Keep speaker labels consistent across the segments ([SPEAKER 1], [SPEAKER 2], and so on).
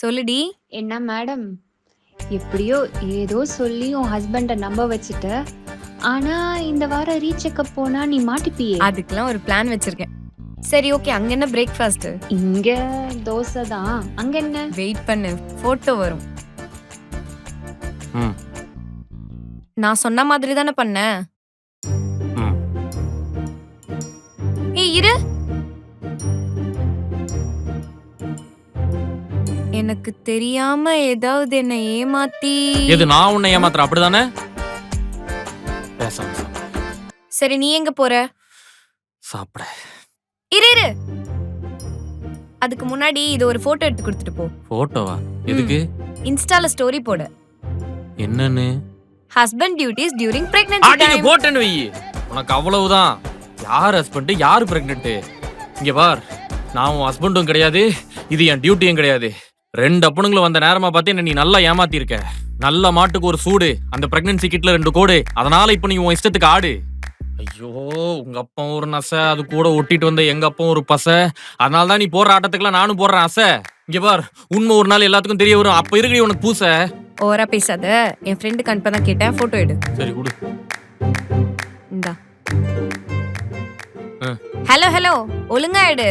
[SPEAKER 1] சொல்லுடி.
[SPEAKER 2] என்ன மேடம், எப்படியோ ஏதோ சொல்லி உன் ஹஸ்பண்ட நம்ப வச்சுட்ட. ஆனா இந்த வாரம் ரீசெக்கப் போனா நீ மாட்டிப்பியே.
[SPEAKER 1] அதுக்கெல்லாம் ஒரு பிளான் வச்சிருக்கேன். சரி ஓகே, அங்க என்ன பிரேக்ஃபாஸ்ட்?
[SPEAKER 2] இங்க தோசை தான். அங்க என்ன?
[SPEAKER 1] வெயிட் பண்ணு, போட்டோ வரும்.
[SPEAKER 3] ம்
[SPEAKER 1] நான் சொன்ன மாதிரி தானே பண்ண.
[SPEAKER 3] ம்
[SPEAKER 1] ஏய் இரு. எனக்கு தெரியாம ஏதாவது என்ன ஏமாத்தி.
[SPEAKER 3] எது நான் உன்னை ஏமாத்துறேன் அப்படிதானே? பேசாம
[SPEAKER 1] சரி நீ எங்க போற?
[SPEAKER 3] சாப்பிட.
[SPEAKER 1] இரு இரு. அதுக்கு முன்னாடி இது ஒரு போட்டோ எடுத்து கொடுத்துட்டு போ.
[SPEAKER 3] போட்டோவா? எதுக்கு?
[SPEAKER 1] இன்ஸ்டால ஸ்டோரி போட.
[SPEAKER 3] என்னன்னு?
[SPEAKER 1] ஹஸ்பண்ட் டியூட்டிஸ் டியூரிங் பிரெக்னன்சி
[SPEAKER 3] அடிங்க
[SPEAKER 1] டைம்.
[SPEAKER 3] போட்டேன்னு வை. உனக்கு அவ்வளவுதான். யார் ஹஸ்பண்ட் யார் பிரெக்னென்ட்? இங்க பார், நான் உன் ஹஸ்பண்டும் கிடையாது, இது என் டியூட்டியும் கிடையாது. ரெண்டு அப்பனுங்களும் வந்த நேரமா பார்த்து என்ன நீ நல்லா ஏமாத்தி இருக்க. நல்ல மாட்டுக்கு ஒரு சூடு, அந்த பிரெக்னன்சி கிட்ல 2 கோடு. அதனால இப்ப நீ உன் இஷ்டத்துக்கு ஆடு. ஐயோ, உங்க அப்பா ஒரு நசை, அது கூட ஒட்டிட்டு வந்த எங்க அப்பா ஒரு பசை. அதனால தான் நீ போடுற ஆட்டத்துக்குலாம் நானும் போடுறேன் அசை. இங்க பார், உண்மை ஒரு நாள் எல்லாத்துக்கும் தெரிய வரும். அப்ப இருக்கடி உனக்கு பூசை.
[SPEAKER 1] ஓவரா பேசாத. என் ஃப்ரெண்டுக்கு அனுப்பதான் கேட்டேன், போட்டோ எடு.
[SPEAKER 3] சரி குடு.
[SPEAKER 1] இந்தா. ஹலோ ஹலோ, ஒழுங்கா எடு.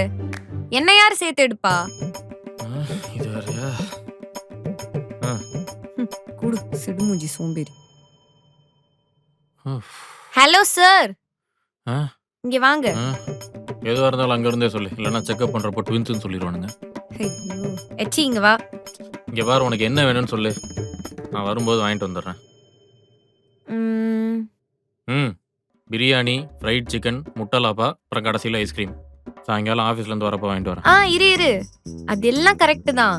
[SPEAKER 1] என்ன யார் சேர்த்து எடுப்பா?
[SPEAKER 3] இது வேறயா?
[SPEAKER 1] குடு, சிடுமூஞ்சி சோம்பேறி. ஹலோ சார், இங்க வாங்க.
[SPEAKER 3] எதுவா இருந்தாலும் அங்க இருந்தே சொல்லு, இல்லைன்னா செக்அப் பண்றப்போ ட்வின்ஸ்னு சொல்லிடுவானுங்க.
[SPEAKER 1] எச்சி இங்க வா.
[SPEAKER 3] இங்க பாரு, உனக்கு என்ன வேணும்னு சொல்லு, நான் வரும்போது வாங்கிட்டு வந்துடுறேன். பிரியாணி, ஃப்ரைட் சிக்கன், முட்டை லாப்பா, அப்புறம் கடைசியில் ஐஸ்கிரீம். சாயங்காலம் ஆஃபீஸ்ல இருந்து வரப்போ வாங்கிட்டு வரேன்.
[SPEAKER 1] இரு இரு. அது எல்லாம் கரெக்ட் தான்.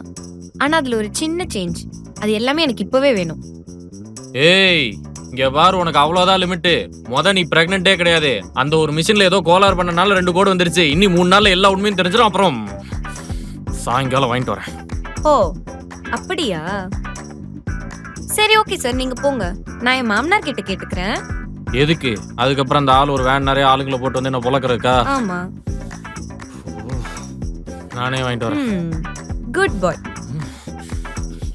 [SPEAKER 1] ஆனா அதுல ஒரு சின்ன சேஞ்ச். அது எல்லாமே எனக்கு இப்பவே வேணும்.
[SPEAKER 3] ஏய், இங்க பாரு, உனக்கு அவ்வளவுதான் லிமிட். நீ பிரெக்னென்ட்டே கிடையாது. அந்த ஒரு மிஷின்ல ஏதோ கோளாறு பண்ணனால 2 கோடு வந்துருச்சு. இன்னி 3 நாள்ல எல்லா உண்மையும் தெரிஞ்சிடும். அப்புறம் சாயங்காலம் வாங்கிட்டு வரேன்.
[SPEAKER 1] ஓ அப்படியா? சரி ஓகே சார், நீங்க போங்க. நான் என் மாமனார் கிட்ட கேட்டுக்கிறேன்.
[SPEAKER 3] எதுக்கு? அதுக்கப்புறம் அந்த ஆள் ஒரு வேன் நிறைய ஆளுங்களை போட்டு வந்து என்ன பொழக்கிறதுக்கா?
[SPEAKER 1] ஆமா,
[SPEAKER 3] நானே வாங்கிட்டு வரேன்.
[SPEAKER 1] குட் பாய்.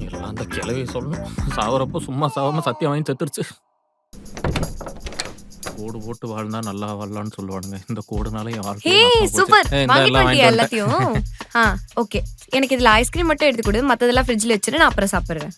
[SPEAKER 3] எல்லாம் அந்த கிளவி சொல்லணும். சாவரப்போ சும்மா சாவாம சத்தியம் வாங்கி செத்துருச்சு. கோடு போட்டு வாழ்ந்தா நல்லா வாழலாம்னு சொல்லுவானுங்க. இந்த கோடுனால என் வாழ்க்கை
[SPEAKER 1] சூப்பர். வாங்கிட்டு எல்லாத்தையும். ஓகே, எனக்கு இதுல ஐஸ்கிரீம் மட்டும் எடுத்து கொடு, மத்ததெல்லாம் ஃப்ரிட்ஜ்ல வச்சிரு, நான் அப்புறம் சாப்பிடுறேன்.